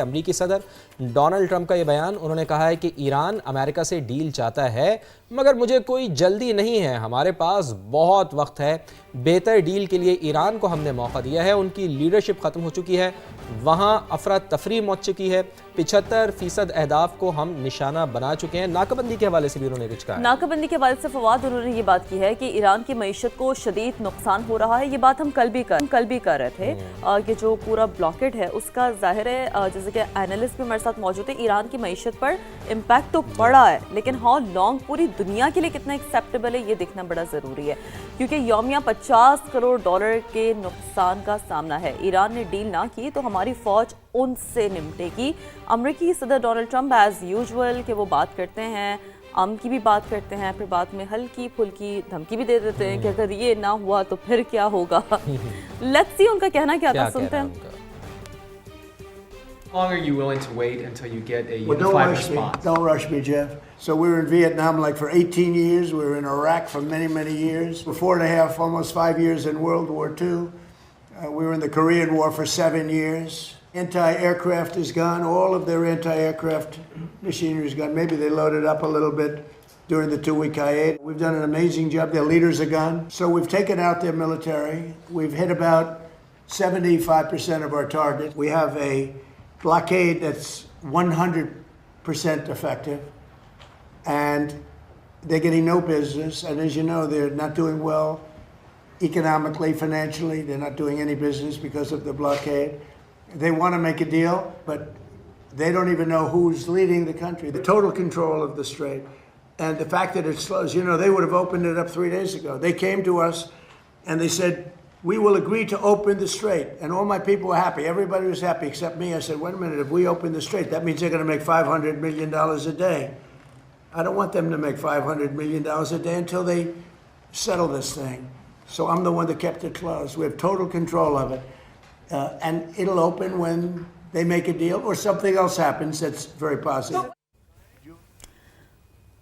امریکی صدر Donald Trump کا یہ بیان، انہوں نے کہا ہے کہ ایران امریکہ سے ڈیل چاہتا ہے مگر مجھے کوئی جلدی نہیں ہے، ہمارے پاس بہت وقت ہے، بہتر ڈیل کے لیے ایران کو ہم نے موقع دیا ہے، ان کی لیڈرشپ ختم ہو چکی ہے، وہاں افراتفری مچ چکی ہے، 75% اہداف کو ہم نشانہ بنا چکے ہیں۔ ناکہ بندی کے حوالے سے بھی انہوں نے کچھ کہا ہے۔ ناکہ بندی کے حوالے سے فواد انہوں نے یہ بات کی ہے کہ ایران کی معیشت کو شدید نقصان ہو رہا ہے، یہ بات ہم کل بھی کر رہے تھے کہ جو پورا بلاکڈ ہے اس کا ظاہر ہے جیسے کہ اینالسٹ بھی ہمارے ساتھ موجود ہے، ایران کی معیشت پر امپیکٹ تو پڑا ہے لیکن ہاؤ لانگ پوری دنیا کے لیے کتنا ایکسیپٹیبل ہے یہ دیکھنا بڑا ضروری ہے، کیونکہ یومیہ $50 کروڑ کے نقصان کا سامنا ہے۔ ایران نے ڈیل نہ کی تو ہماری فوج ان سے نمٹے گی۔ امریکی صدر ڈونلڈ ٹرمپ ایز یوزول کہ وہ بات کرتے ہیں، کی بھی بات کرتے ہیں، پھر بات میں ہلکی پھلکی دھمکی بھی دے دیتے ہیں کہ اگر یہ نہ ہوا تو پھر کیا ہوگا۔ لیٹس سی ان کا کہنا کیا تھا، سنتے ہیں۔ How long are you willing to wait until you get a unified response? Don't rush me, Jeff. So we were in Vietnam like for 18 years. We were in Iraq for many, many years. For 4.5, almost 5 years in World War II. We were in the Korean War for 7 years. Anti-aircraft is gone. All of their anti-aircraft machinery is gone. Maybe they loaded up a little bit during the 2-week hiatus. We've done an amazing job. Their leaders are gone. So we've taken out their military. We've hit about 75% of our target. We have a blockade that's 100% effective, and they're getting no business. And as you know, they're not doing well economically, financially. They're not doing any business because of the blockade. They want to make a deal, but they don't even know who's leading the country. The total control of the strait, and the fact that it's closed. You know, they would have opened it up 3 days ago. They came to us and they said, we will agree to open the strait. And all my people were happy. Everybody was happy except me. I said, wait a minute, if we open the strait, that means they're going to make $500 million a day. I don't want them to make $500 million a day until they settle this thing. So I'm the one that kept it closed. We have total control of it. And it'll open when they make a deal or something else happens that's very positive.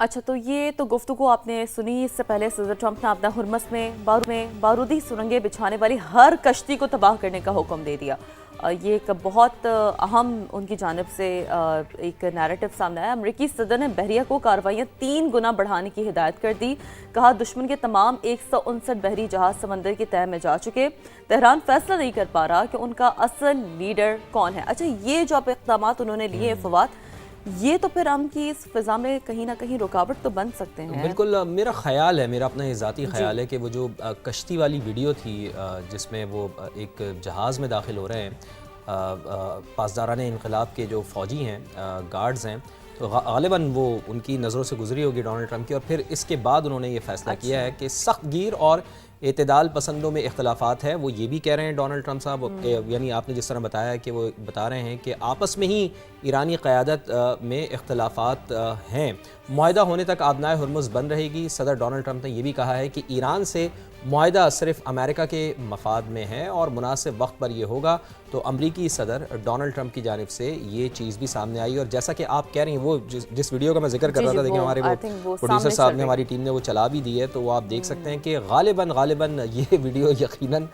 اچھا، تو یہ تو گفتگو آپ نے سنی۔ اس سے پہلے صدر ٹرمپ نے اپنا ہرمس میں بارودی سرنگیں بچھانے والی ہر کشتی کو تباہ کرنے کا حکم دے دیا۔ یہ ایک بہت اہم ان کی جانب سے ایک نیریٹو سامنے آیا۔ امریکی صدر نے بحریہ کو کارروائیاں 3 گنا بڑھانے کی ہدایت کر دی، کہا دشمن کے تمام 159 بحری جہاز سمندر کی تہہ میں جا چکے، تہران فیصلہ نہیں کر پا رہا کہ ان کا اصل لیڈر کون ہے۔ اچھا، یہ جو اقدامات انہوں نے لیے فواد، یہ تو پھر ہم کی اس فضا میں کہیں نہ کہیں رکاوٹ تو بن سکتے ہیں۔ بالکل، میرا خیال ہے، میرا اپنا ذاتی خیال ہے کہ وہ جو کشتی والی ویڈیو تھی جس میں وہ ایک جہاز میں داخل ہو رہے ہیں، پاسداران انقلاب کے جو فوجی ہیں، گارڈز ہیں، تو غالباً وہ ان کی نظروں سے گزری ہوگی ڈونلڈ ٹرمپ کی، اور پھر اس کے بعد انہوں نے یہ فیصلہ کیا ہے کہ سخت گیر اور اعتدال پسندوں میں اختلافات ہیں۔ وہ یہ بھی کہہ رہے ہیں ڈونلڈ ٹرمپ صاحب، یعنی آپ نے جس طرح بتایا کہ وہ بتا رہے ہیں کہ آپس میں ہی ایرانی قیادت میں اختلافات ہیں، معاہدہ ہونے تک آبنائے ہرمز بند رہے گی۔ صدر ڈونلڈ ٹرمپ نے یہ بھی کہا ہے کہ ایران سے معاہدہ صرف امریکہ کے مفاد میں ہے اور مناسب وقت پر یہ ہوگا۔ تو امریکی صدر ڈونلڈ ٹرمپ کی جانب سے یہ چیز بھی سامنے آئی، اور جیسا کہ آپ کہہ رہی ہیں، وہ جس ویڈیو کا میں ذکر کر رہا تھا، دیکھیں ہمارے وہ پروڈیوسر صاحب نے، ہماری ٹیم نے وہ چلا بھی دی ہے، تو وہ آپ دیکھ سکتے ہیں کہ غالباً یہ ویڈیو یقیناً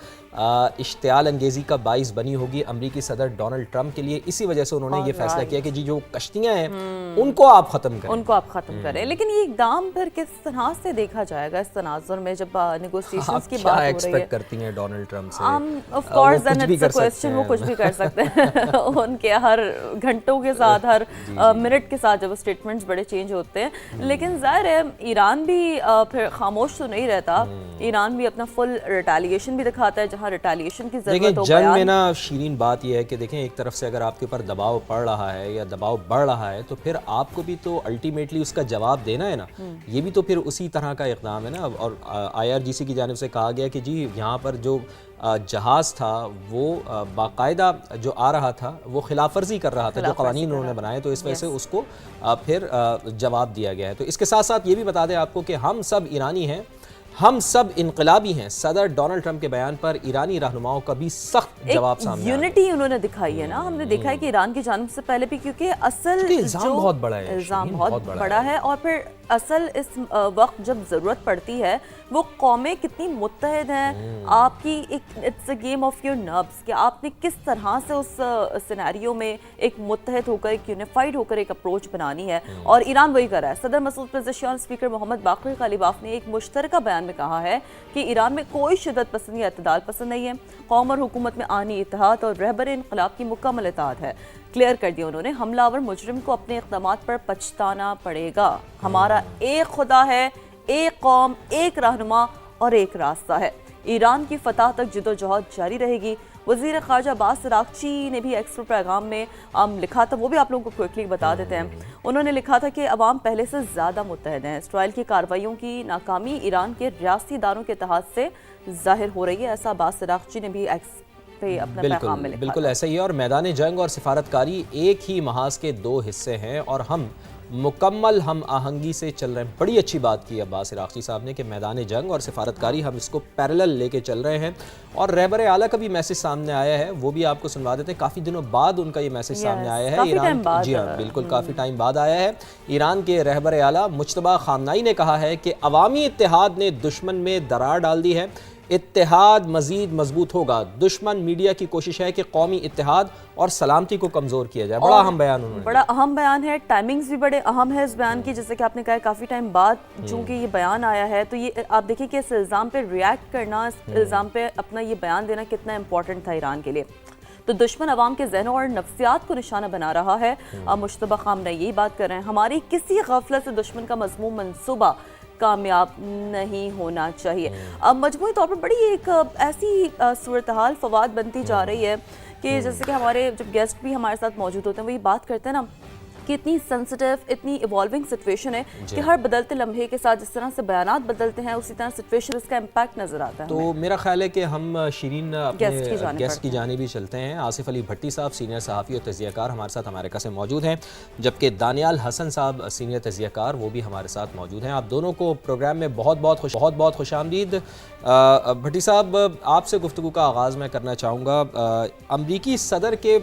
اشتعال انگیزی کا باعث بنی ہوگی امریکی صدر ڈونلڈ ٹرمپ کے لیے۔ اسی وجہ سے انہوں نے یہ فیصلہ کیا کہ جی جو کشتیاں ہیں ان کو آپ ختم کریں، لیکن یہ اقدام پھر کس طرح سے دیکھا جائے گا اس تناظر میں جب نیگوسیشنز کی بات ہو رہی ہے؟ ایکسپیکٹ کرتی ہیں ڈونلڈ ٹرمپ سے؟ آف کورس وہ کچھ بھی کر سکتے ہیں ان کے ہر گھنٹوں کے ساتھ، ہر منٹ کے ساتھ جب اسٹیٹمنٹس بڑے چینج ہوتے ہیں، لیکن ظاہر ہے ایران بھی پھر خاموش تو نہیں رہتا، ایران بھی اپنا فل ریٹیلیشن بھی دکھاتا ہے جہاں ریٹیلیشن کی ضرورت ہو۔ جنگ میں نا شیرین بات یہ ہے کہ دیکھیں ایک طرف سے اگر آپ کے اوپر دباؤ پڑ رہا ہے یا دباؤ بڑھ رہا ہے تو پھر آپ کو بھی تو الٹیمیٹلی اس کا جواب دینا ہے نا، یہ بھی تو پھر اسی طرح کا اقدام ہے نا۔ اور IRGC کی جانب سے کہا گیا کہ جی یہاں پر جو جہاز تھا وہ باقاعدہ جو آ رہا تھا وہ خلاف ورزی کر رہا تھا جو قوانین انہوں نے بنائے، تو اس وجہ سے اس کو پھر جواب دیا گیا ہے۔ تو اس کے ساتھ ساتھ یہ بھی بتا دیں آپ کو کہ ہم سب ایرانی ہیں، ہم سب انقلابی ہیں، صدر ڈونلڈ ٹرمپ کے بیان پر ایرانی رہنماؤں کا بھی سخت جواب سامنے آیا۔ یونٹی انہوں نے دکھائی ہے نا، ہم نے دیکھا ہے کہ ایران کی جانب سے پہلے بھی، کیونکہ اصل الزام بہت بڑا ہے، الزام بہت بڑا ہے، اور پھر اصل اس وقت جب ضرورت پڑتی ہے وہ قومیں کتنی متحد ہیں، آپ کی ایک it's a game of your nerves, کہ آپ نے کس طرح سے اس سینیریو میں ایک متحد ہو کر، ایک یونیفائڈ ہو کر ایک اپروچ بنانی ہے، اور ایران وہی کر رہا ہے۔ صدر مسعود پزشکیان، اسپیکر محمد باقر غالیباف نے ایک مشترکہ بیان میں کہا ہے کہ ایران میں کوئی شدت پسند یا اعتدال پسند نہیں ہے، قوم اور حکومت میں آنی اتحاد اور رہبر انقلاب کی مکمل اطاعت ہے۔ کلیئر کر دیا انہوں نے، حملہ آور مجرم کو اپنے اقدامات پر پچھتانا پڑے گا، ہمارا ایک خدا ہے، ایک قوم، ایک رہنما اور ایک راستہ ہے، ایران کی فتح تک جدوجہد جاری رہے گی۔ وزیر خارجہ عباس عراقچی نے بھی ایکس پر پیغام میں لکھا تھا، وہ بھی آپ لوگوں کو کوئکلی بتا دیتے ہیں۔ انہوں نے لکھا تھا کہ عوام پہلے سے زیادہ متحد ہیں، اسرائیل کی کارروائیوں کی ناکامی ایران کے ریاستی اداروں کے اتحاد سے ظاہر ہو رہی ہے، ایسا عباس عراقچی نے بھی ایکس پہ اپنے پیغام میں لکھا۔ بالکل ایسا ہی ہے، اور میدان جنگ اور سفارتکاری ایک ہی محاذ کے دو حصے ہیں، اور ہم مکمل ہم آہنگی سے چل رہے ہیں۔ بڑی اچھی بات کی عباس عراقچی صاحب نے کہ میدان جنگ اور سفارتکاری ہم اس کو پیرلل لے کے چل رہے ہیں، اور رہبر اعلیٰ کا بھی میسج سامنے آیا ہے، وہ بھی آپ کو سنوا دیتے ہیں۔ کافی دنوں بعد ان کا یہ میسج سامنے آیا ہے، ایران، جی ہاں بالکل کافی ٹائم بعد آیا ہے۔ ایران کے رہبر اعلیٰ مجتبیٰ خامنائی نے کہا ہے کہ عوامی اتحاد نے دشمن میں درار ڈال دی ہے، اتحاد مزید مضبوط ہوگا، دشمن میڈیا کی کوشش ہے کہ قومی اتحاد اور سلامتی کو کمزور کیا جائے۔ بڑا اہم بیان انہوں نے، بڑا اہم بیان ہے، ٹائمنگز بھی بڑے اہم ہے اس بیان کی، جیسے کہ آپ نے کہا کافی ٹائم بعد چونکہ یہ بیان آیا ہے، تو یہ آپ دیکھیں کہ اس الزام پہ ریاکٹ کرنا، اس الزام پہ اپنا یہ بیان دینا کتنا امپورٹنٹ تھا ایران کے لیے۔ تو دشمن عوام کے ذہنوں اور نفسیات کو نشانہ بنا رہا ہے، مجتبیٰ خامنہ یہی بات کر رہے ہیں، ہماری کسی غفلت سے دشمن کا مذموم منصوبہ کامیاب نہیں ہونا چاہیے۔ اب مجموعی طور پر بڑی ایک ایسی صورتحال فواد بنتی جا رہی ہے کہ جیسے کہ ہمارے جب گیسٹ بھی ہمارے ساتھ موجود ہوتے ہیں وہ یہ بات کرتے ہیں نا کہ اتنی سینسٹیو، اتنی ایوالونگ سچویشن ہے کہ ہر بدلتے لمحے کے ساتھ جس طرح سے بیانات بدلتے ہیں اسی طرح سچویشن، اس کا امپیکٹ نظر آتا ہے۔ تو میرا خیال ہے کہ ہم شیرین اپنے گیسٹ کی جانب ہی چلتے ہیں۔ آصف علی بھٹی صاحب سینئر صحافی اور تجزیہ کار ہمارے ساتھ امریکہ سے موجود ہیں، جبکہ دانیال حسن صاحب سینئر تجزیہ کار وہ بھی ہمارے ساتھ موجود ہیں۔ آپ دونوں کو پروگرام میں بہت بہت خوش آمدید۔ بھٹی صاحب، آپ سے گفتگو کا آغاز میں کرنا چاہوں گا۔ امریکی صدر کے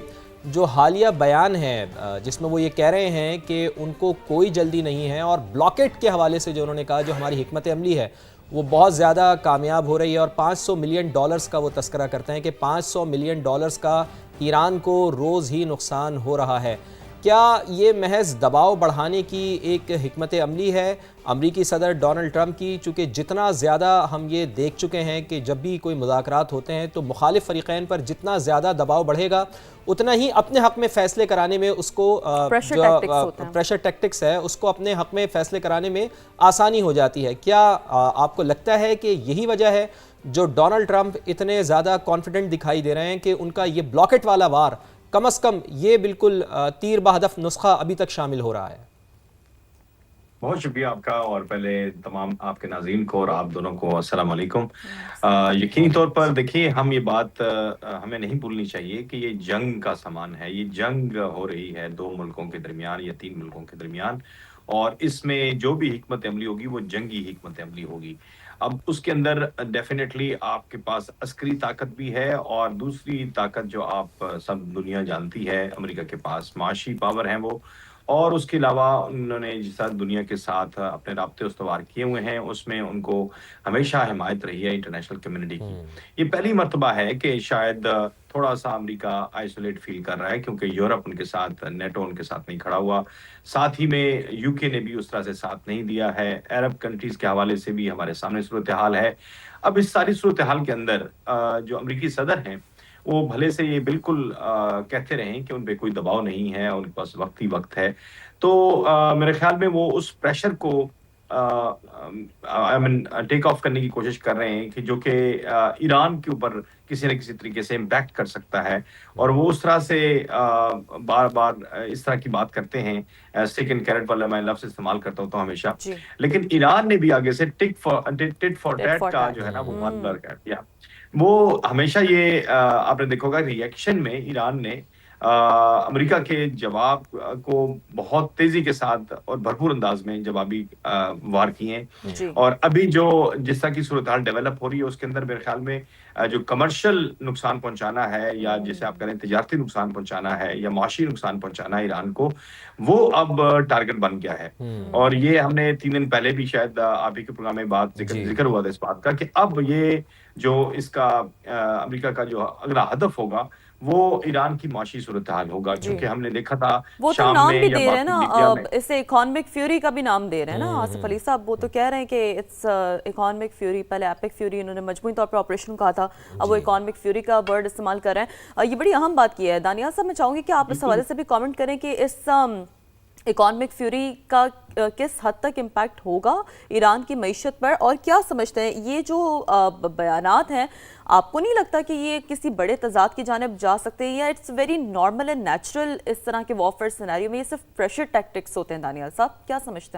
جو حالیہ بیان ہے جس میں وہ یہ کہہ رہے ہیں کہ ان کو کوئی جلدی نہیں ہے، اور بلاکٹ کے حوالے سے جو انہوں نے کہا جو ہماری حکمت عملی ہے وہ بہت زیادہ کامیاب ہو رہی ہے، اور $500 ملین کا وہ تذکرہ کرتے ہیں کہ $500 ملین کا ایران کو روز ہی نقصان ہو رہا ہے۔ کیا یہ محض دباؤ بڑھانے کی ایک حکمت عملی ہے امریکی صدر ڈونلڈ ٹرمپ کی؟ چونکہ جتنا زیادہ ہم یہ دیکھ چکے ہیں کہ جب بھی کوئی مذاکرات ہوتے ہیں تو مخالف فریقین پر جتنا زیادہ دباؤ بڑھے گا اتنا ہی اپنے حق میں فیصلے کرانے میں اس کو پریشر ٹیکٹکس ہے اس کو اپنے حق میں فیصلے کرانے میں آسانی ہو جاتی ہے۔ کیا آپ کو لگتا ہے کہ یہی وجہ ہے جو ڈونلڈ ٹرمپ اتنے زیادہ کانفیڈنٹ دکھائی دے رہے ہیں کہ ان کا یہ بلاکٹ والا وار کم از کم یہ بالکل تیر بہدف نسخہ ابھی تک شامل ہو رہا ہے؟ بہت شکریہ آپ کا، اور پہلے تمام آپ کے ناظرین کو اور آپ دونوں کو السلام علیکم۔ یقینی طور پر دیکھیے، ہم یہ بات ہمیں نہیں بھولنی چاہیے کہ یہ جنگ کا سامان ہے، یہ جنگ ہو رہی ہے دو ملکوں کے درمیان یا تین ملکوں کے درمیان، اور اس میں جو بھی حکمت عملی ہوگی وہ جنگی حکمت عملی ہوگی۔ اب اس کے اندر ڈیفینیٹلی آپ کے پاس عسکری طاقت بھی ہے، اور دوسری طاقت جو آپ سب دنیا جانتی ہے امریکہ کے پاس معاشی پاور ہیں وہ، اور اس کے علاوہ انہوں نے جس طرح دنیا کے ساتھ اپنے رابطے استوار کیے ہوئے ہیں اس میں ان کو ہمیشہ حمایت رہی ہے انٹرنیشنل کمیونٹی کی۔ یہ پہلی مرتبہ ہے کہ شاید تھوڑا سا امریکہ آئسولیٹ فیل کر رہا ہے، کیونکہ یورپ ان کے ساتھ، نیٹو ان کے ساتھ نہیں کھڑا ہوا، ساتھ ہی میں یو کے نے بھی اس طرح سے ساتھ نہیں دیا ہے، عرب کنٹریز کے حوالے سے بھی ہمارے سامنے صورتحال ہے۔ اب اس ساری صورتحال کے اندر جو امریکی صدر ہیں وہ بھلے سے یہ بالکل کہتے رہیں کہ ان پہ کوئی دباؤ نہیں ہے، ان کے پاس وقتی وقت ہے، تو میرے خیال میں وہ اس پریشر کو ٹیک آف کرنے کی کوشش کر رہے ہیں کہ جو کہ ایران کے اوپر کسی نہ کسی طریقے سے امپیکٹ کر سکتا ہے، اور وہ اس طرح سے بار بار اس طرح کی بات کرتے ہیں، سیکنڈ کیرٹ والا میں لفظ استعمال کرتا ہوں تو ہمیشہ، لیکن ایران نے بھی آگے سے ٹٹ فار ٹیٹ کا جو ہے نا وہ معاملہ کر دیا۔ وہ ہمیشہ یہ آپ نے دیکھو گا ریئیکشن میں ایران نے امریکہ کے جواب کو بہت تیزی کے ساتھ اور بھرپور انداز میں جوابی وار کیے ہیں. اور ابھی جو جس طرح کی صورتحال ڈیولپ ہو رہی ہے اس کے اندر میرے خیال میں جو کمرشل نقصان پہنچانا ہے یا جسے آپ کہیں تجارتی نقصان پہنچانا ہے یا معاشی نقصان پہنچانا ہے ایران کو، وہ اب ٹارگٹ بن گیا ہے. اور یہ ہم نے 3 دن پہلے بھی شاید آپ ہی کے پروگرام میں ذکر ہوا تھا اس بات کا کہ اب یہ جو اس کا امریکہ کا جو اگلا ہدف ہوگا وہ ایران کی معاشی صورتحال ہوگا، کیونکہ ہم نے دیکھا تھا وہ تو شام نام میں بھی یا دے رہے ہیں نا، میڈیا میں اسے اکانومک فیوری کا بھی نام دے رہے ہیں نا آصف علی صاحب. وہ تو کہہ رہے ہیں کہ اٹس اکانومک فیوری، پہلے ایپک فیوری انہوں نے مجموعی طور پر آپریشن کہا تھا، اب وہ اکانومک فیوری کا ورڈ استعمال کر رہے ہیں. یہ بڑی اہم بات کی ہے. دانیال صاحب میں چاہوں گی کہ آپ اس حوالے سے بھی کامنٹ کریں کہ اس اکانومک فیوری کا کس حد تک امپیکٹ ہوگا ایران کی معیشت پر، اور کیا سمجھتے ہیں یہ جو بیانات ہیں، آپ کو نہیں لگتا کہ یہ کسی بڑے تضاد کی جانب جا سکتے ہیں، یا it's very normal and natural اس طرح کے وارفیئر سینیریو میں یہ صرف پریشر ٹیکٹکس ہوتے ہیں؟ دانیال صاحب کیا سمجھتے ہیں؟